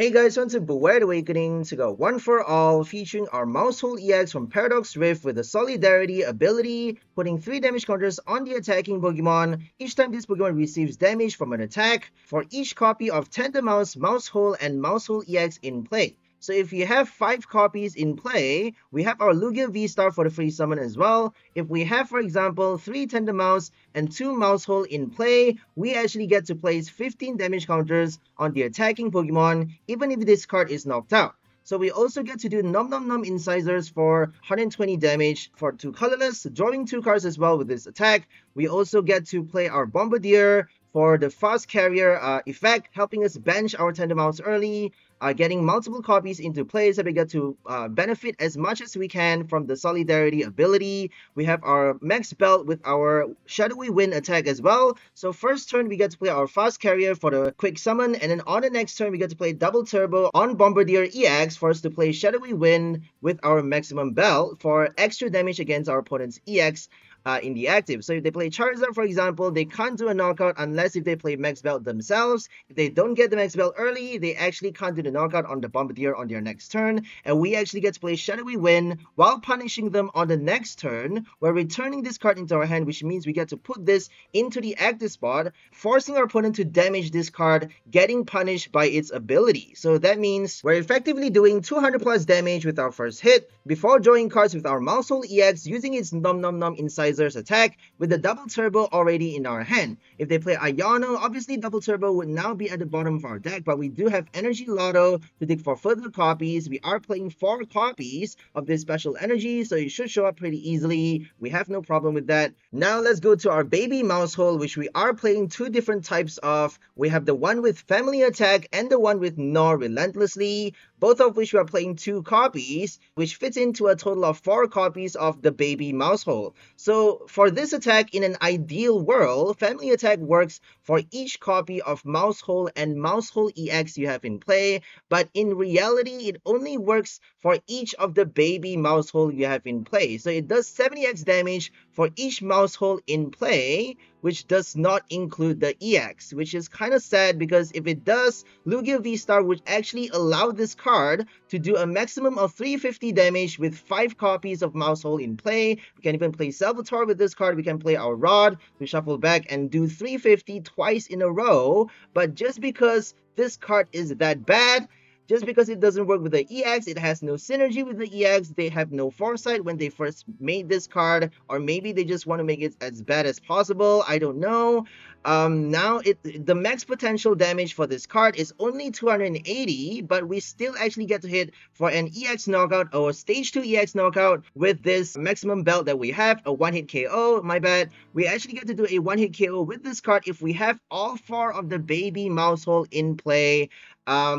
Hey guys, welcome to Beware the Awakening to go one for all, featuring our Maushold EX from Paradox Rift with the Solidarity ability, putting 3 damage counters on the attacking Pokemon each time this Pokemon receives damage from an attack for each copy of Tandemaus, Maushold, and Maushold EX in play. So if you have 5 copies in play, we have our Lugia VSTAR for the free summon as well. If we have, for example, 3 Tandemaus and 2 Maushold in play, we actually get to place 15 damage counters on the attacking Pokemon, even if this card is knocked out. So we also get to do 𝑷𝑻𝑪𝒻 Incisors for 120 damage for 2 colorless, drawing 2 cards as well with this attack. We also get to play our Bombirdier for the fast carrier effect, helping us bench our Tandemaus early, getting multiple copies into play so we get to benefit as much as we can from the Solidarity ability. We have our Max Belt with our Shadowy Wind attack as well. So first turn we get to play our fast carrier for the quick summon, and then on the next turn we get to play double turbo on Bombirdier EX for us to play Shadowy Wind with our Maximum Belt for extra damage against our opponent's EX in the active. So if they play Charizard, for example, they can't do a knockout unless if they play Max Belt themselves. If they don't get the Max Belt early, they actually can't do the knockout on the Bombirdier on their next turn, and we actually get to play Shadowy Wind while punishing them on the next turn. We're returning this card into our hand, which means we get to put this into the active spot, forcing our opponent to damage this card, getting punished by its ability. So that means we're effectively doing 200 plus damage with our first hit before drawing cards with our Maushold EX using its 𝑷𝑻𝑪𝒻 Incisors attack with the double turbo already in our hand. If they play Iono, obviously double turbo would now be at the bottom of our deck, but we do have Energy Lotto to dig for further copies. We are playing 4 copies of this special energy, so it should show up pretty easily. We have no problem with that. Now let's go to our baby Maushold, which we are playing 2 different types of. We have the one with Family Attack and the one with Gnaw Relentlessly, both of which we are playing 2 copies, which fits into a total of 4 copies of the baby Maushold. So for this attack, in an ideal world, Family Attack works for each copy of Maushold and Maushold EX you have in play, but in reality, it only works for each of the baby Maushold you have in play. So it does 70x damage for each Maushold in play, which does not include the EX, which is kind of sad because if it does, Lugia VSTAR would actually allow this card to do a maximum of 350 damage with 5 copies of Maushold in play. We can even play Salvatore with this card. We can play our Rod, we shuffle back and do 350 twice in a row. But just because this card is that bad, just because it doesn't work with the EX, it has no synergy with the EX, they have no foresight when they first made this card, or maybe they just want to make it as bad as possible, I don't know. Now, the max potential damage for this card is only 280, but we still actually get to hit for an EX knockout or stage 2 EX knockout with this Maximum Belt that we have, a 1-hit KO, my bad. We actually get to do a 1-hit KO with this card if we have all 4 of the baby Maushold in play.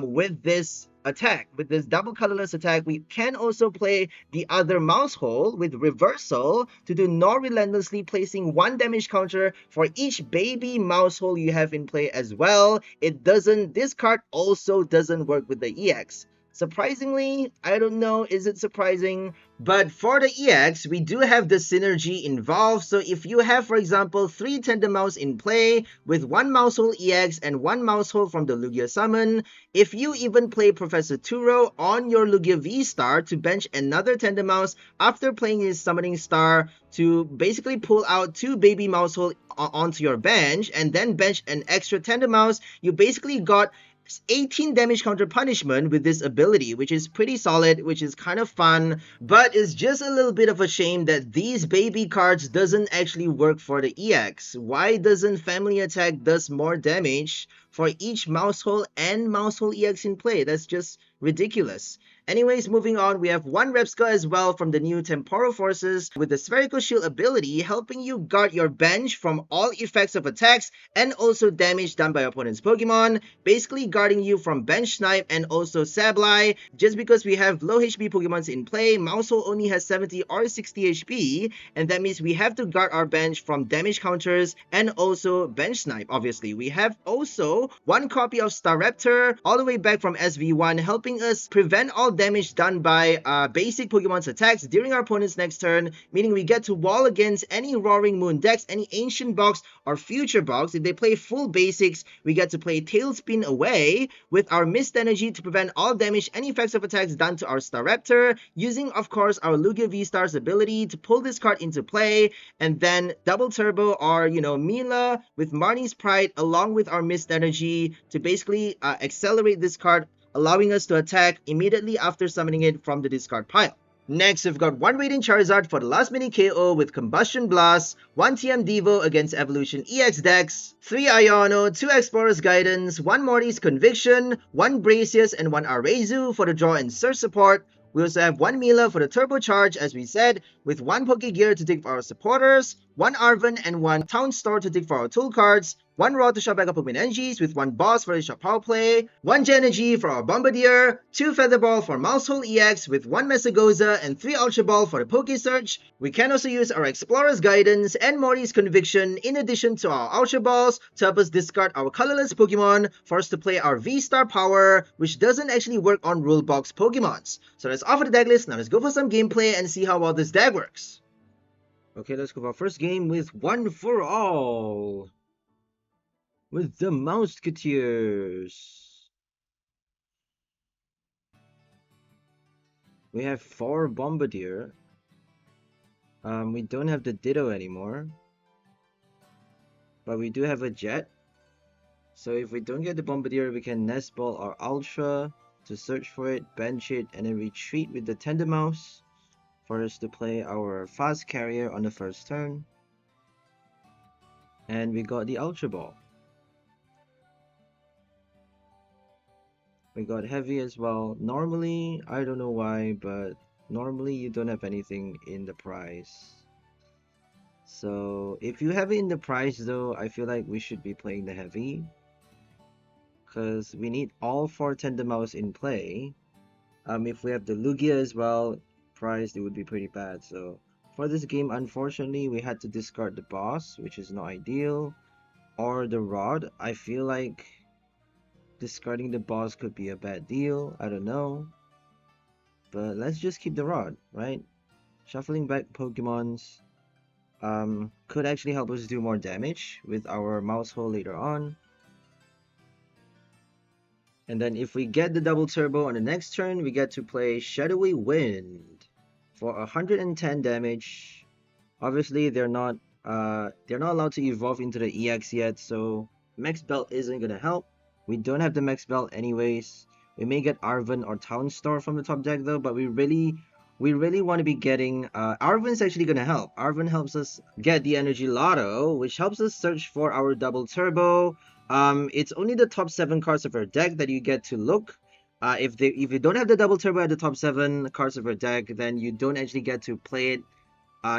With this attack, with this double colorless attack, we can also play the other Maushold with reversal to do Gnaw Relentlessly, placing 1 damage counter for each baby Maushold you have in play as well. This card also doesn't work with the EX. Surprisingly, I don't know, is it surprising? But for the EX, we do have the synergy involved. So if you have, for example, 3 Tandemaus in play with 1 Maushold EX and 1 Maushold from the Lugia summon, if you even play Professor Turo on your Lugia VSTAR to bench another Tandemaus after playing his Summoning Star to basically pull out 2 baby Maushold onto your bench and then bench an extra Tandemaus, you basically got 18 damage counter punishment with this ability, which is pretty solid, which is kind of fun, but it's just a little bit of a shame that these baby cards doesn't actually work for the EX. Why doesn't Family Attack does more damage for each Maushold and Maushold EX in play? That's just ridiculous. Anyways, moving on, we have 1 Rabsca as well from the new Temporal Forces with the Spherical Shield ability, helping you guard your bench from all effects of attacks and also damage done by opponent's Pokemon, basically guarding you from bench snipe and also Sableye. Just because we have low HP Pokemons in play, Maushold only has 70 or 60 HP, and that means we have to guard our bench from damage counters and also bench snipe. Obviously, we have also Turbo, one copy of Staraptor, all the way back from SV1, helping us prevent all damage done by basic Pokemon's attacks during our opponent's next turn, meaning we get to wall against any Roaring Moon decks, any Ancient box or Future box. If they play full basics, we get to play Tailspin away with our Mist Energy to prevent all damage, any effects of attacks done to our Staraptor, using of course our Lugia VSTAR's ability to pull this card into play, and then double turbo or Mela with Marnie's Pride along with our Mist Energy to basically accelerate this card, allowing us to attack immediately after summoning it from the discard pile. Next, we've got one Radiant Charizard for the last minute KO with Combustion Blast, 1 TM Devo against Evolution EX decks, 3 Iono, 2 Explorer's Guidance, 1 Morty's Conviction, 1 Brassius, and 1 Arezu for the draw and search support. We also have 1 Mela for the turbocharge, as we said, with 1 Pokegear to dig for our supporters, 1 Arven and 1 Town Store to dig for our tool cards, 1 Raw to shop back up Pokemon energies with 1 Boss for the shop power play, 1 Gen-Energy for our Bombirdier, 2 Feather Ball for Maushold EX with 1 Mesagoza and 3 Ultra Ball for the Poke Search. We can also use our Explorer's Guidance and Morty's Conviction in addition to our Ultra Balls to help us discard our colorless Pokemon for us to play our V-Star Power, which doesn't actually work on rule box Pokemons. So that's all for the deck list. Now let's go for some gameplay and see how well this deck works. Okay, let's go for our first game with One for All with the Mouseketeers. We have 4 Bombirdier. We don't have the Ditto anymore, but we do have a Jet. So if we don't get the Bombirdier, we can Nest Ball or Ultra to search for it, bench it, and then retreat with the Tandemaus for us to play our fast carrier on the first turn. And we got the Ultra Ball. We got Heavy as well. Normally, I don't know why, but normally you don't have anything in the prize. So if you have it in the prize though, I feel like we should be playing the Heavy, because we need all 4 Tandemaus in play. If we have the Lugia as well priced, it would be pretty bad. So for this game, unfortunately, we had to discard the Boss, which is not ideal, or the Rod. I feel like discarding the Boss could be a bad deal. I don't know, but let's just keep the Rod, right? Shuffling back Pokemons could actually help us do more damage with our Maushold later on. And then if we get the double turbo on the next turn, we get to play Shadowy Wind for 110 damage. Obviously, they're not allowed to evolve into the EX yet, so Max Belt isn't gonna help. We don't have the Max Belt anyways. We may get Arven or Town Store from the top deck though, but we really want to be getting Arven's actually gonna help. Arven helps us get the Energy Lotto, which helps us search for our double turbo. It's only the top 7 cards of our deck that you get to look. If you don't have the double turbo at the top 7 cards of your deck, then you don't actually get to play it.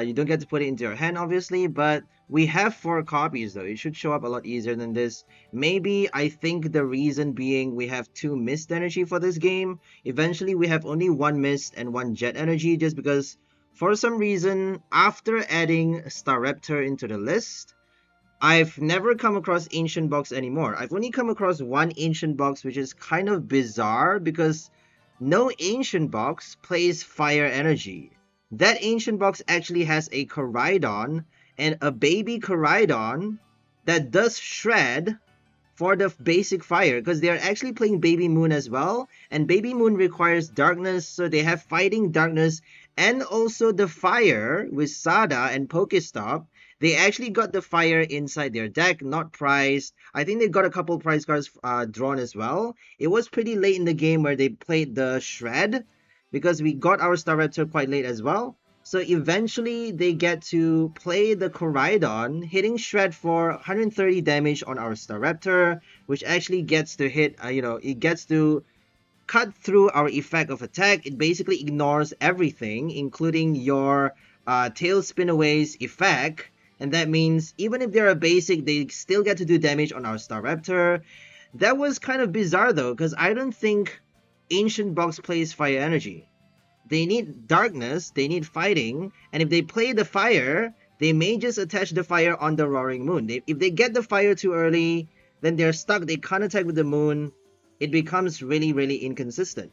You don't get to put it into your hand, obviously, but we have 4 copies though. It should show up a lot easier than this. Maybe, I think the reason being we have 2 Mist Energy for this game. Eventually, we have only 1 Mist and 1 Jet Energy, just because for some reason, after adding Staraptor into the list, I've never come across Ancient Box anymore. I've only come across 1 Ancient Box, which is kind of bizarre because no Ancient Box plays Fire Energy. That Ancient Box actually has a Koraidon and a baby Koraidon that does Shred for the basic fire, because they're actually playing Baby Moon as well, and Baby Moon requires darkness, so they have fighting darkness and also the fire with Sada and Pokestop. They actually got the fire inside their deck, not prized. I think they got a couple prize cards drawn as well. It was pretty late in the game where they played the Shred, because we got our Staraptor quite late as well. So eventually they get to play the Koraidon, hitting Shred for 130 damage on our Staraptor, which actually gets to hit, it gets to cut through our effect of attack. It basically ignores everything, including your Tailspin Away's effect. And that means even if they're a basic, they still get to do damage on our Staraptor. That was kind of bizarre though, because I don't think Ancient Box plays Fire Energy. They need darkness, they need fighting, and if they play the fire, they may just attach the fire on the Roaring Moon. If they get the fire too early, then they're stuck, they can't attack with the moon. It becomes really, really inconsistent.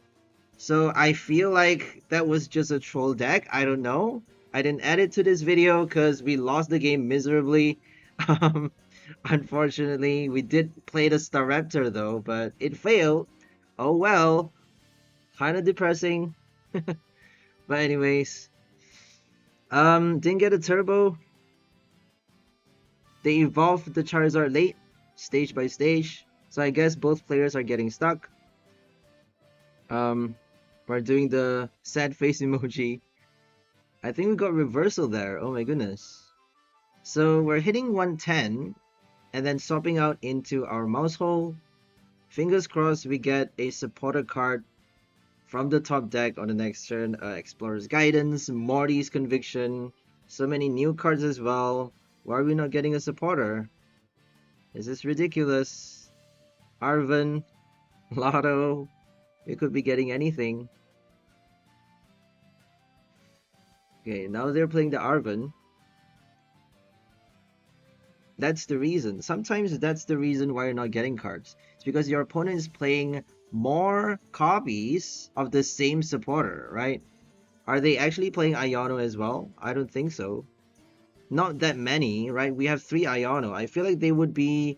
So I feel like that was just a troll deck. I don't know. I didn't add it to this video because we lost the game miserably. Unfortunately, we did play the Staraptor though, but it failed. Oh well. Kind of depressing. But anyways, didn't get a turbo. They evolved the Charizard late, stage by stage. So I guess both players are getting stuck. We're doing the sad face emoji. I think we got reversal there. Oh my goodness. So we're hitting 110 and then swapping out into our Maushold. Fingers crossed we get a supporter card from the top deck on the next turn. Explorer's Guidance, Morty's Conviction, so many new cards as well. Why are we not getting a supporter? Is this ridiculous? Arven, Lotto, we could be getting anything. Okay, now they're playing the Arven. That's the reason. Sometimes that's the reason why you're not getting cards. It's because your opponent is playing more copies of the same supporter, right? Are they actually playing Iono as well? I don't think so. Not that many, right? We have 3 Iono. I feel like they would be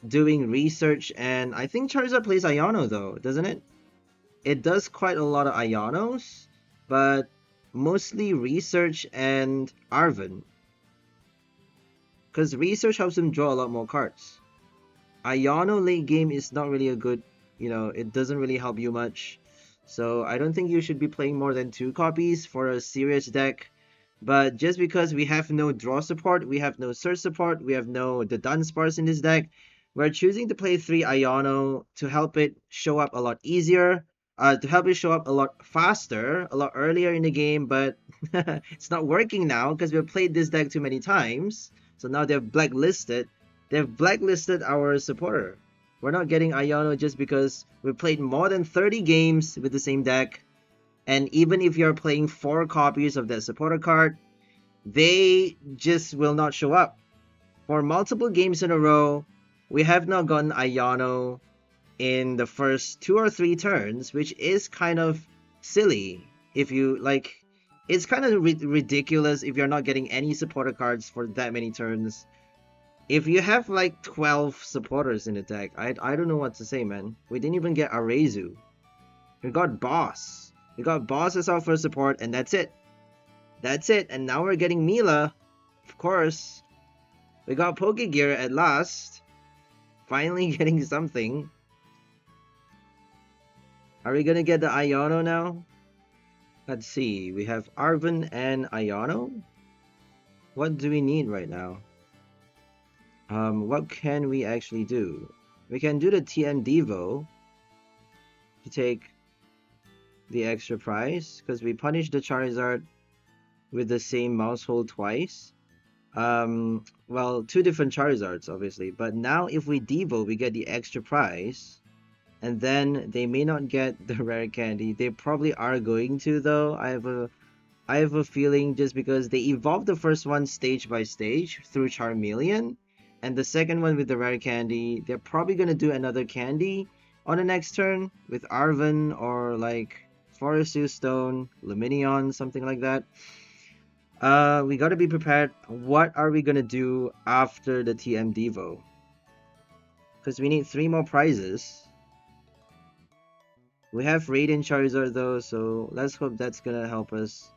doing research, and I think Charizard plays Iono though, doesn't it? It does quite a lot of Ionos, but mostly research and Arven. Because research helps him draw a lot more cards. Iono late game is not really a good, it doesn't really help you much. So I don't think you should be playing more than 2 copies for a serious deck. But just because we have no draw support, we have no search support, we have no 𝑑𝑻𝑪𝑮𝑳 spars in this deck, we're choosing to play 3 Iono to help it show up a lot easier, to help it show up a lot faster, a lot earlier in the game, but it's not working now because we've played this deck too many times. So now they've blacklisted our supporter. We're not getting Iono just because we played more than 30 games with the same deck. And even if you're playing 4 copies of that supporter card, they just will not show up. For multiple games in a row, we have not gotten Iono in the first 2 or 3 turns, which is kind of silly. If you like, it's kind of ridiculous if you're not getting any supporter cards for that many turns. If you have like 12 supporters in the deck, I don't know what to say, man. We didn't even get Arezu. We got Boss. We got Boss as our first support, and that's it. That's it. And now we're getting Mela, of course. We got Pokégear at last. Finally getting something. Are we gonna get the Iono now? Let's see. We have Arven and Iono. What do we need right now? What can we actually do? We can do the 𝑇M_Devo to take the extra prize, because we punished the Charizard with the same Maushold twice. Well, 2 different Charizards obviously, but now if we Devo, we get the extra prize, and then they may not get the rare candy. They probably are going to though. I have a feeling, just because they evolved the first one stage by stage through Charmeleon, and the second one with the rare candy, they're probably gonna do another candy on the next turn with Arven or like Forest Stone, Lumineon, something like that. We gotta be prepared. What are we gonna do after the 𝑇M_Devo? Because we need 3 more prizes. We have Radiant Charizard though, so let's hope that's gonna help us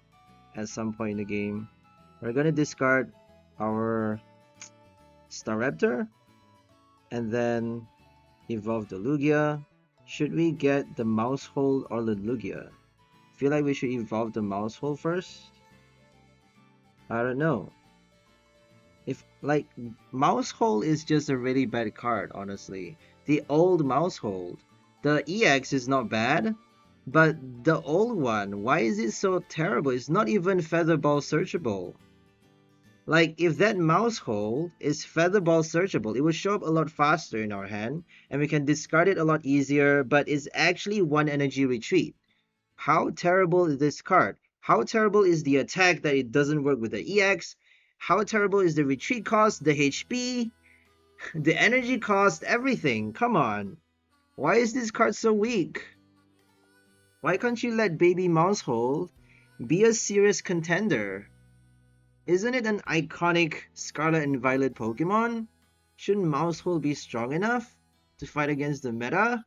at some point in the game. We're gonna discard our Staraptor and then evolve the Lugia. Should we get the Maushold or the Lugia? Feel like we should evolve the Maushold first. I don't know. If like Maushold is just a really bad card, honestly. The old Maushold, the EX is not bad, but the old one, why is it so terrible? It's not even Feather Ball searchable. Like, if that Maushold is Feather Ball searchable, it would show up a lot faster in our hand, and we can discard it a lot easier, but it's actually 1 energy retreat. How terrible is this card? How terrible is the attack that it doesn't work with the EX? How terrible is the retreat cost, the HP? The energy cost everything. Come on. Why is this card so weak? Why can't you let baby Maushold be a serious contender? Isn't it an iconic Scarlet and Violet Pokemon? Shouldn't Maushold be strong enough to fight against the meta?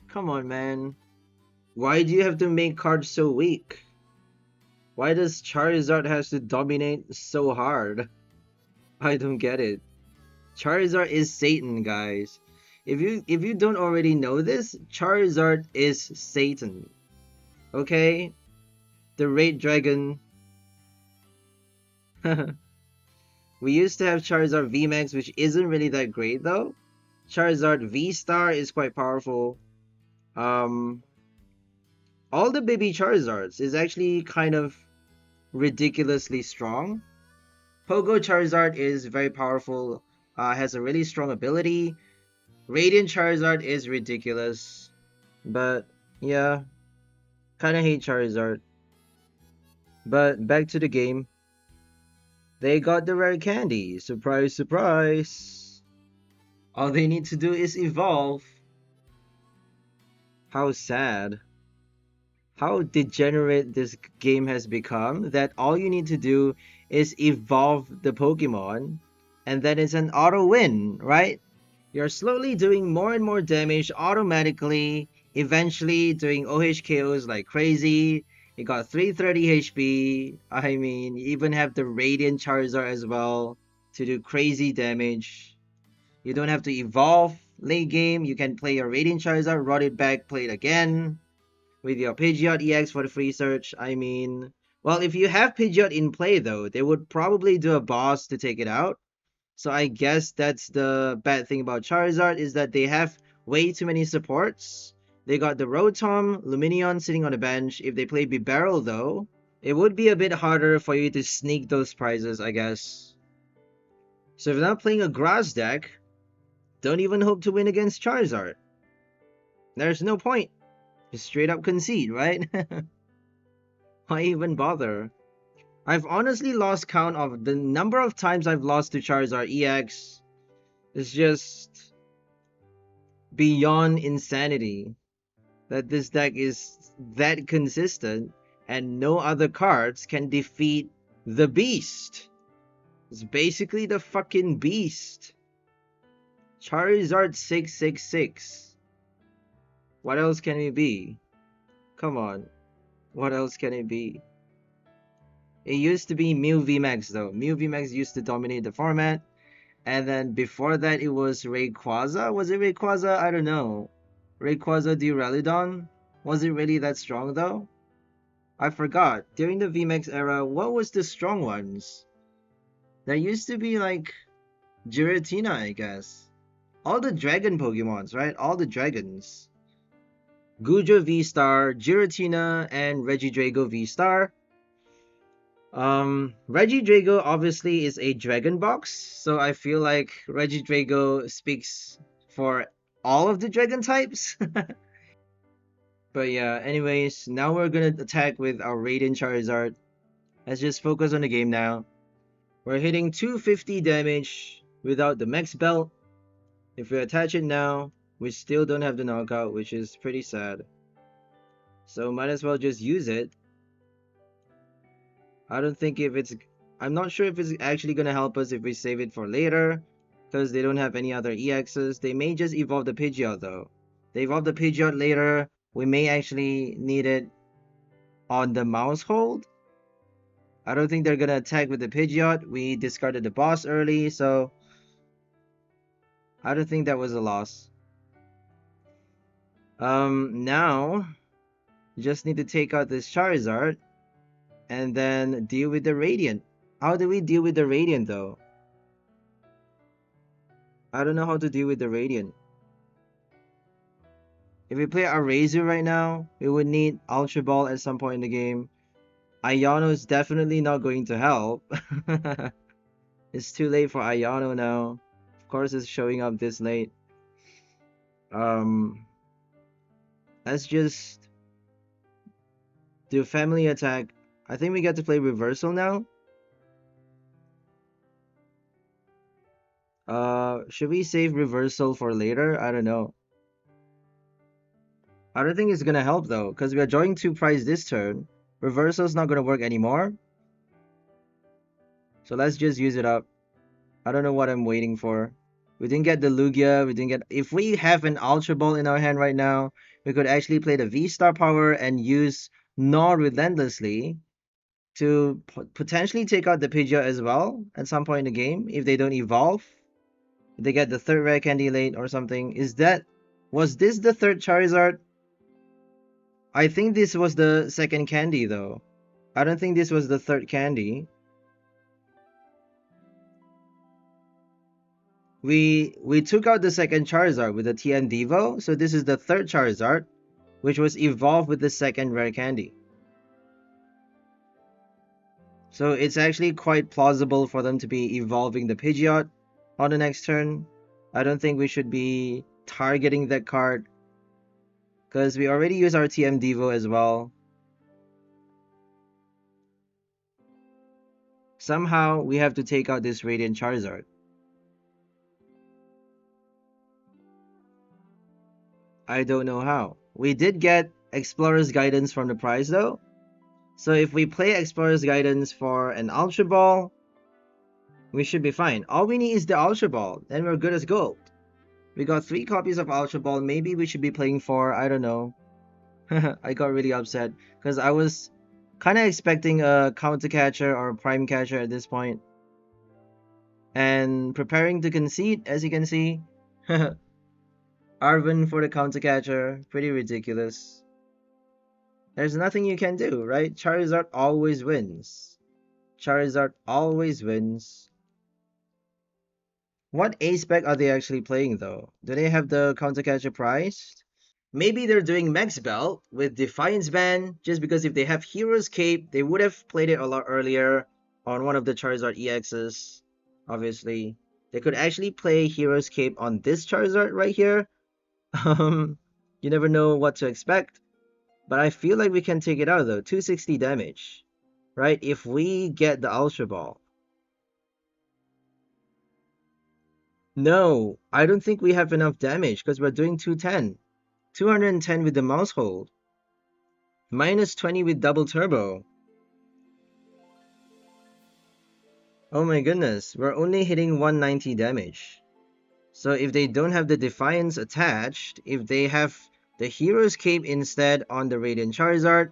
Come on, man. Why do you have to make cards so weak? Why does Charizard has to dominate so hard? I don't get it. Charizard is Satan, guys. If you don't already know this, Charizard is Satan. Okay? The Red Dragon. We used to have Charizard VMAX, which isn't really that great though. Charizard V-Star is quite powerful. All the baby Charizards is actually kind of ridiculously strong. Pogo Charizard is very powerful, has a really strong ability. Radiant Charizard is ridiculous. But yeah, kinda hate Charizard. But back to the game. They got the rare candy. Surprise, surprise. All they need to do is evolve. How sad. How degenerate this game has become that all you need to do is evolve the Pokemon and then it's an auto win, right? You're slowly doing more and more damage automatically, eventually doing OHKOs like crazy. You got 330 HP. I mean, you even have the Radiant Charizard as well to do crazy damage. You don't have to evolve late game. You can play your Radiant Charizard, run it back, play it again with your Pidgeot EX for the free search. I mean, well, if you have Pidgeot in play though, they would probably do a boss to take it out. So I guess that's the bad thing about Charizard is that they have way too many supports. They got the Rotom, Lumineon sitting on the bench. If they play Bibarel though, it would be a bit harder for you to sneak those prizes, I guess. So if you're not playing a grass deck, don't even hope to win against Charizard. There's no point. Just straight up concede, right? Why even bother? I've honestly lost count of the number of times I've lost to Charizard EX. It's just beyond insanity that this deck is that consistent and no other cards can defeat the beast. It's basically the fucking beast. Charizard 666. What else can it be? Come on. What else can it be? It used to be Mew VMAX though. Mew VMAX used to dominate the format. And then before that it was Rayquaza. Was it Rayquaza? I don't know. Rayquaza 𝑷𝑗𝑚𝑪𝑮𝑳? Was it really that strong though? I forgot. During the VMAX era, what was the strong ones? There used to be like Giratina, I guess. All the dragon Pokemons, right? All the dragons. Gujo V-Star, Giratina, and Regidrago V-Star. Regidrago obviously is a dragon box, so I feel like Regidrago speaks for all of the dragon types. But yeah, anyways, now we're gonna attack with our Radiant Charizard. Let's just focus on the game now. We're hitting 250 damage without the max belt. If we attach it now, we still don't have the knockout, which is pretty sad. So might as well just use it. I'm not sure if it's actually gonna help us if we save it for later, because they don't have any other EXs. They may just evolve the Pidgeot though. They evolve the Pidgeot later. We may actually need it on the Maushold. I don't think they're gonna attack with the Pidgeot. We discarded the boss early, so I don't think that was a loss. Now just need to take out this Charizard and then deal with the Radiant. How do we deal with the Radiant though? I don't know how to deal with the Radiant. If we play Arezu right now, we would need Ultra Ball at some point in the game. Iono is definitely not going to help. It's too late for Iono now. Of course it's showing up this late. Let's just do family attack. I think we get to play reversal now. Should we save reversal for later? I don't know. I don't think it's gonna help though, because we are drawing 2 prize this turn. Reversal's not gonna work anymore. So let's just use it up. I don't know what I'm waiting for. We didn't get the Lugia, we didn't get... If we have an Ultra Ball in our hand right now, we could actually play the V-Star power and use Gnaw relentlessly to potentially take out the Pidgeot as well at some point in the game if they don't evolve. If they get the 3rd rare candy late or something. Was this the 3rd Charizard? I think this was the 2nd candy though. I don't think this was the 3rd candy. We took out the 2nd Charizard with the TN Devo, so this is the 3rd Charizard, which was evolved with the 2nd rare candy. So it's actually quite plausible for them to be evolving the Pidgeot on the next turn. I don't think we should be targeting that card, because we already use our TM Devo as well. Somehow we have to take out this Radiant Charizard. I don't know how. We did get Explorer's Guidance from the prize though. So if we play Explorer's Guidance for an Ultra Ball, we should be fine. All we need is the Ultra Ball, then we're good as gold. We got 3 copies of Ultra Ball. Maybe we should be playing 4, I don't know. I got really upset because I was kind of expecting a Counter Catcher or a Prime Catcher at this point. And preparing to concede, as you can see. Arven for the Counter Catcher, pretty ridiculous. There's nothing you can do, right? Charizard always wins. Charizard always wins. What A-Spec are they actually playing though? Do they have the Counter Catcher priced? Maybe they're doing Max Belt with Defiance Ban, just because if they have Hero's Cape, they would have played it a lot earlier on one of the Charizard EXs, obviously. They could actually play Hero's Cape on this Charizard right here. You never know what to expect. But I feel like we can take it out though. 260 damage, right? If we get the Ultra Ball. No, I don't think we have enough damage because we're doing 210. 210 with the Maushold. Minus 20 with double turbo. Oh my goodness, we're only hitting 190 damage. So if they don't have the Defiance attached, if they have the Hero's Cape instead on the Radiant Charizard,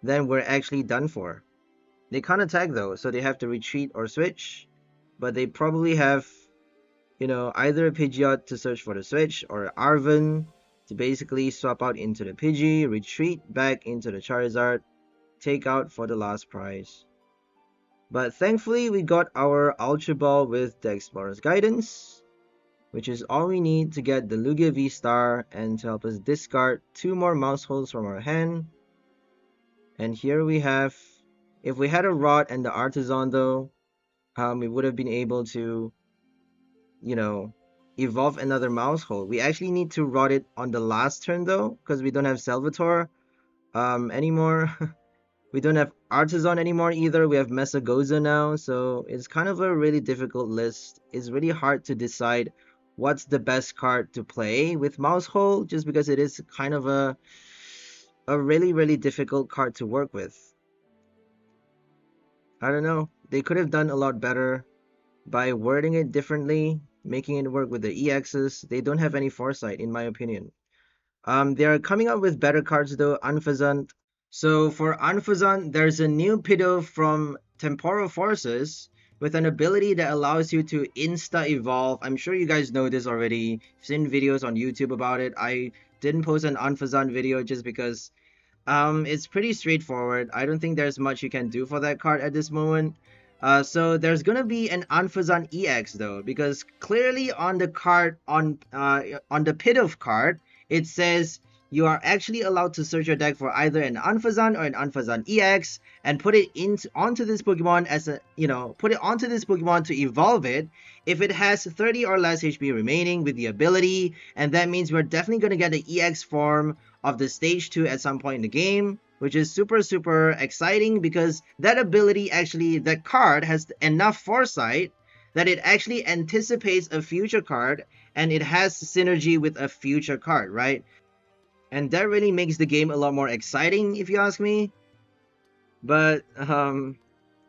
then we're actually done for. They can't attack though, so they have to retreat or switch. But they probably have, you know, either a Pidgeot to search for the switch or Arven to basically swap out into the Pidgey, retreat back into the Charizard, take out for the last prize. But thankfully we got our Ultra Ball with the Explorer's Guidance, which is all we need to get the Lugia V-Star and to help us discard 2 more Mausholds from our hand. And here we have, if we had a Rot and the Artisan though, we would have been able to, you know, evolve another Maushold. We actually need to Rot it on the last turn though, because we don't have Salvatore anymore. We don't have Artisan anymore either. We have Mesagoza now, so it's kind of a really difficult list. It's really hard to decide what's the best card to play with Maushold, just because it is kind of a really difficult card to work with. I don't know. They could have done a lot better by wording it differently, making it work with the EXs. They don't have any foresight, in my opinion. They are coming up with better cards though. Unfazant. So for Unfazant, there's a new Pido from Temporal Forces with an ability that allows you to insta-evolve. I'm sure you guys know this already. I've seen videos on YouTube about it. I didn't post an Unfazant video just because it's pretty straightforward. I don't think there's much you can do for that card at this moment. So there's gonna be an Unfazant EX though, because clearly on the card, on the Pido card, it says you are actually allowed to search your deck for either an Unfazant or an Unfazant EX and put it onto this Pokemon as a, put it onto this Pokemon to evolve it if it has 30 or less HP remaining with the ability, and that means we're definitely going to get the EX form of the stage 2 at some point in the game, which is super exciting because that ability actually, that card has enough foresight that it actually anticipates a future card and it has synergy with a future card, right? And that really makes the game a lot more exciting, if you ask me. But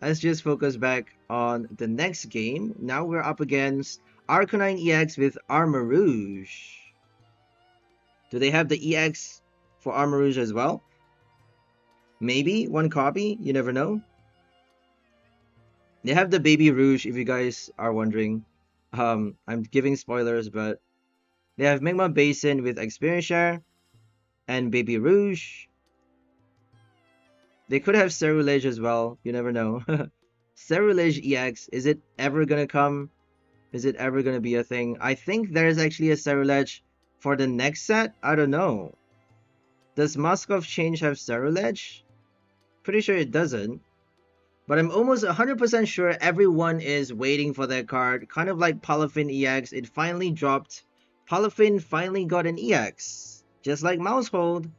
let's just focus back on the next game. Now we're up against Arcanine EX with Armarouge. Do they have the EX for Armarouge as well? Maybe one copy, you never know. They have the Baby Rouge, if you guys are wondering. I'm giving spoilers, but they have Magma Basin with Experience Share and Baby Rouge. They could have Cerulege as well, you never know. Cerulege EX, is it ever gonna come? Is it ever gonna be a thing? I think there's actually a Cerulege for the next set. I don't know. Does Mask of Change have Cerulege? Pretty sure it doesn't. But I'm almost 100% sure everyone is waiting for that card. Kind of like Palafin EX. It finally dropped. Palafin finally got an EX. Just like Maushold.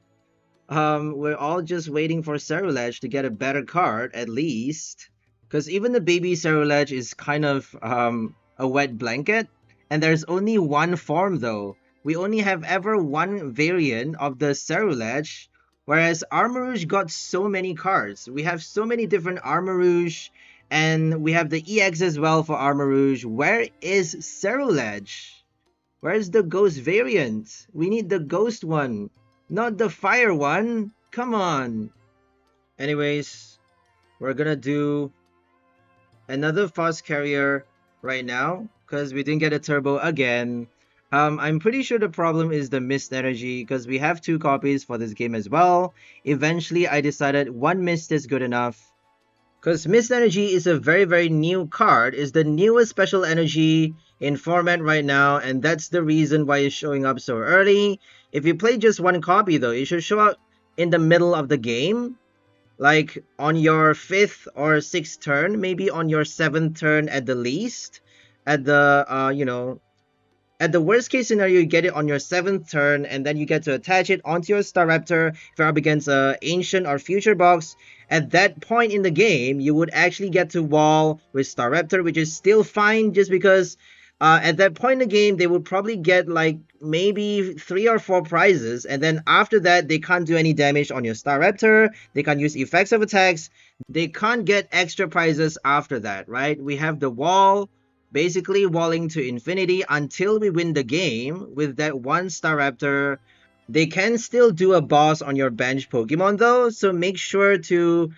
We're all just waiting for Cerulege to get a better card, at least. Because even the baby Cerulege is kind of a wet blanket. And there's only one form though. We only have ever one variant of the Cerulege. Whereas Armarouge got so many cards. We have so many different Armarouge. And we have the EX as well for Armarouge. Where is Cerulege? Where's the ghost variant? We need the ghost one. Not the fire one. Come on. Anyways, we're gonna do another fast carrier right now. Because we didn't get a turbo again. I'm pretty sure the problem is the mist energy because we have 2 copies for this game as well. Eventually, I decided 1 mist is good enough. Because mist energy is a very, very new card. It's the newest special energy in format right now. And that's the reason why it's showing up so early. If you play just 1 copy though, it should show up in the middle of the game. Like on your 5th or 6th turn. Maybe on your 7th turn at the least. At the, you know... At the worst case scenario, you get it on your 7th turn, and then you get to attach it onto your Staraptor if you're up against an Ancient or Future box. At that point in the game, you would actually get to wall with Staraptor, which is still fine just because at that point in the game, they would probably get like maybe 3 or 4 prizes, and then after that, they can't do any damage on your Staraptor, they can't use effects of attacks, they can't get extra prizes after that, right? We have the wall. Basically walling to infinity until we win the game with that 1 Staraptor. They can still do a boss on your bench Pokemon though, so make sure to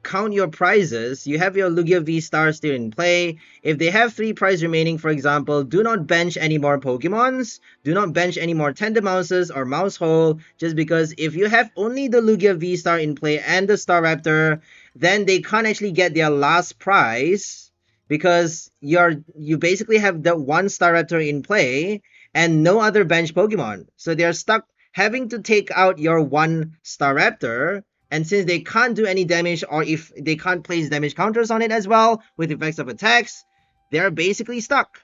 count your prizes. You have your Lugia VSTAR still in play. If they have 3 prizes remaining, for example, do not bench any more Pokemons. Do not bench any more Tandemauses or Maushold, just because if you have only the Lugia VSTAR in play and the Staraptor, then they can't actually get their last prize. Because you basically have the 1 Staraptor in play and no other bench Pokemon. So they're stuck having to take out your 1 Staraptor. And since they can't do any damage, or if they can't place damage counters on it as well with effects of attacks, they're basically stuck.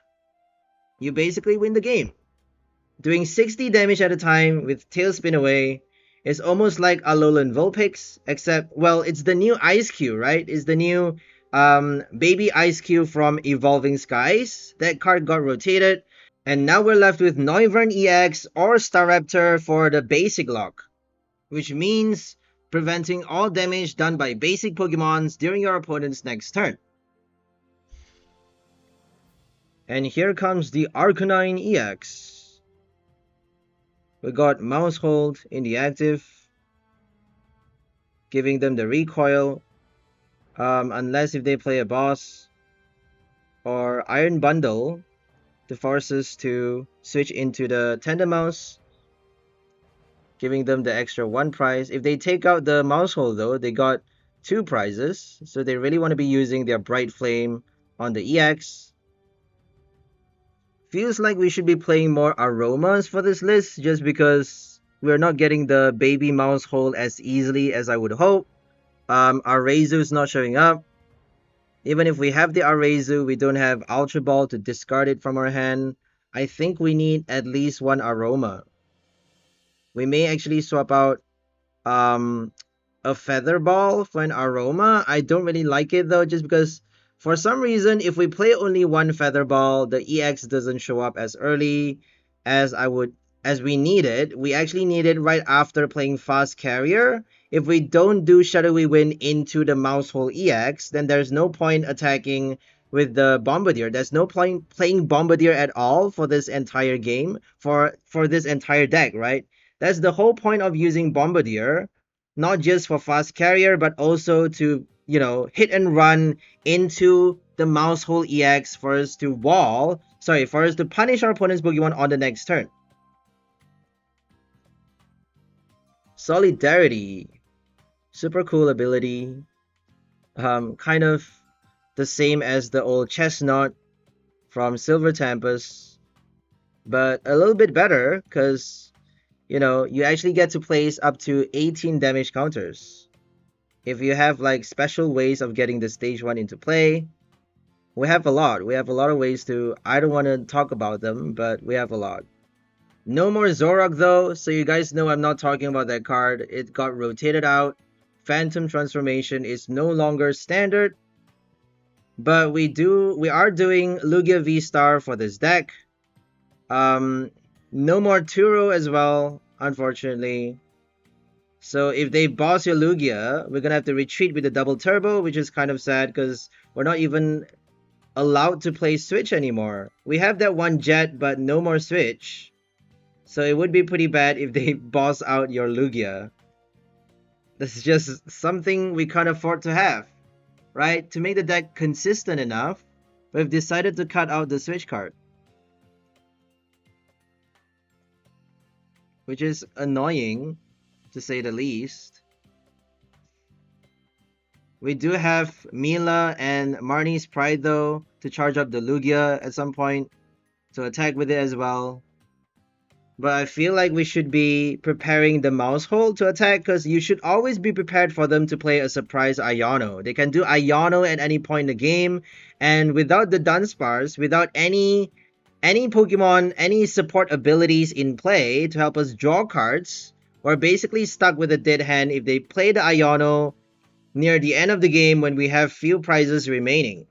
You basically win the game. Doing 60 damage at a time with Tailspin away is almost like Alolan Vulpix, except, well, it's the new Ice Cube, right? It's the new... Baby Ice Cube from Evolving Skies. That card got rotated. And now we're left with Noivern EX or Staraptor for the basic lock. Which means preventing all damage done by basic Pokemons during your opponent's next turn. And here comes the Arcanine EX. We got Maushold in the active. Giving them the recoil. Unless if they play a boss or Iron Bundle to force us to switch into the Tandemaus, giving them the extra 1 prize. If they take out the Maushold though, they got 2 prizes, so they really want to be using their Bright Flame on the EX. Feels like we should be playing more Aromas for this list just because we're not getting the baby Maushold as easily as I would hope. Arezu is not showing up. Even if we have the Arezu, we don't have Ultra Ball to discard it from our hand. I think we need at least 1 Aroma. We may actually swap out a Feather Ball for an Aroma. I don't really like it though, just because For some reason, if we play only one Feather Ball, the EX doesn't show up as early as we need it. We actually need it right after playing Fast Carrier. If we don't do Shadowy Wind into the Maushold EX, then there's no point attacking with the Bombirdier. There's no point playing Bombirdier at all for this entire game, for this entire deck, right? That's the whole point of using Bombirdier, not just for Fast Carrier, but also to, hit and run into the Maushold EX for us to punish our opponent's Pokemon on the next turn. Solidarity. Super cool ability. Kind of the same as the old Chestnut from Silver Tempest, but a little bit better because, you actually get to place up to 18 damage counters. If you have like special ways of getting the stage 1 into play, we have a lot. We have a lot of ways to, I don't want to talk about them, but we have a lot. No more Zoroark though, so you guys know I'm not talking about that card. It got rotated out. Phantom Transformation is no longer standard. But we are doing Lugia V-STAR for this deck. No more Turo as well, unfortunately. So if they boss your Lugia, we're gonna have to retreat with the double turbo, which is kind of sad because we're not even allowed to play Switch anymore. We have that one Jet, but no more Switch. So it would be pretty bad if they boss out your Lugia. This is just something we can't afford to have, right? To make the deck consistent enough, we've decided to cut out the Switch card, which is annoying, to say the least. We do have Mela and Marnie's Pride though to charge up the Lugia at some point to attack with it as well. But I feel like we should be preparing the Maushold to attack because you should always be prepared for them to play a surprise Iono. They can do Iono at any point in the game, and without the Dunsparce, without any Pokemon, any support abilities in play to help us draw cards, we're basically stuck with a dead hand if they play the Iono near the end of the game when we have few prizes remaining.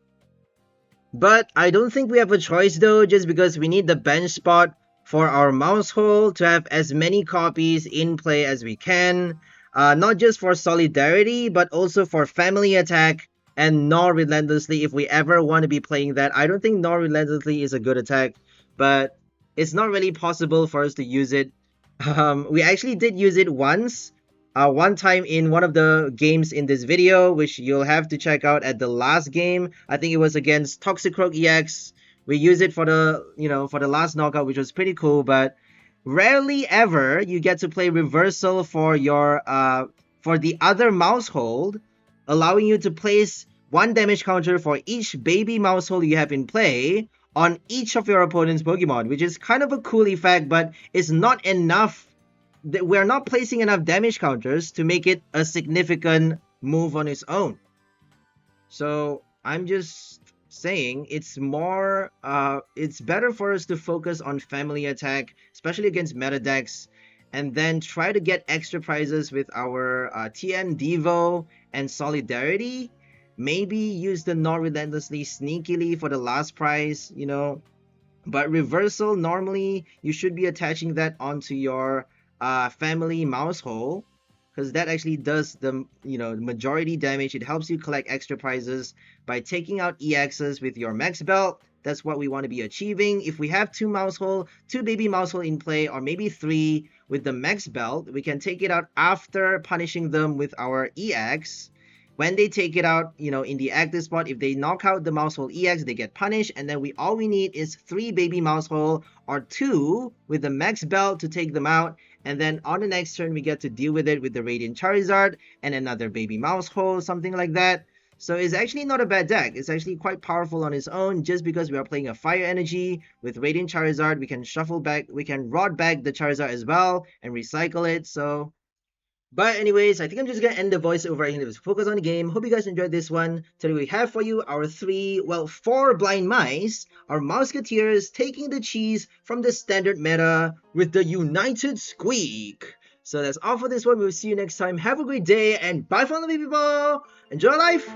But I don't think we have a choice though, just because we need the bench spot for our Maushold to have as many copies in play as we can, not just for Solidarity, but also for Family Attack and Gnaw Relentlessly if we ever want to be playing that. I don't think Gnaw Relentlessly is a good attack, but it's not really possible for us to use it. We actually did use it once, one time in one of the games in this video, which you'll have to check out at the last game. I think it was against Toxicroak EX. We use it for the, for the last knockout, which was pretty cool, but rarely ever you get to play reversal for your, for the other Maushold, allowing you to place 1 damage counter for each baby Maushold you have in play on each of your opponent's Pokemon, which is kind of a cool effect, but it's not enough. We're not placing enough damage counters to make it a significant move on its own. So I'm just saying it's better for us to focus on Family Attack, especially against meta decks, and then try to get extra prizes with our TM Devo and Solidarity. Maybe use the Gnaw Relentlessly sneakily for the last prize, but reversal, normally you should be attaching that onto your family Maushold, because that actually does the majority damage. It helps you collect extra prizes by taking out EXs with your Max Belt. That's what we want to be achieving. If we have 2 Maushold, 2 baby Maushold in play, or maybe 3 with the Max Belt, we can take it out after punishing them with our EX. When they take it out, in the active spot, if they knock out the Maushold EX, they get punished, and then all we need is 3 baby Maushold or 2 with the Max Belt to take them out, and then on the next turn we get to deal with it with the Radiant Charizard and another baby Maushold, something like that. So it's actually not a bad deck. It's actually quite powerful on its own. Just because we are playing a Fire Energy with Radiant Charizard, we can shuffle back, we can rod back the Charizard as well and recycle it. So, but anyways, I think I'm just gonna end the voiceover here. Let's focus on the game. Hope you guys enjoyed this one. Today we have for you our 4 blind mice, our Musketeers taking the cheese from the standard meta with the United Squeak. So that's all for this one. We'll see you next time. Have a great day and bye for now, people. Enjoy life.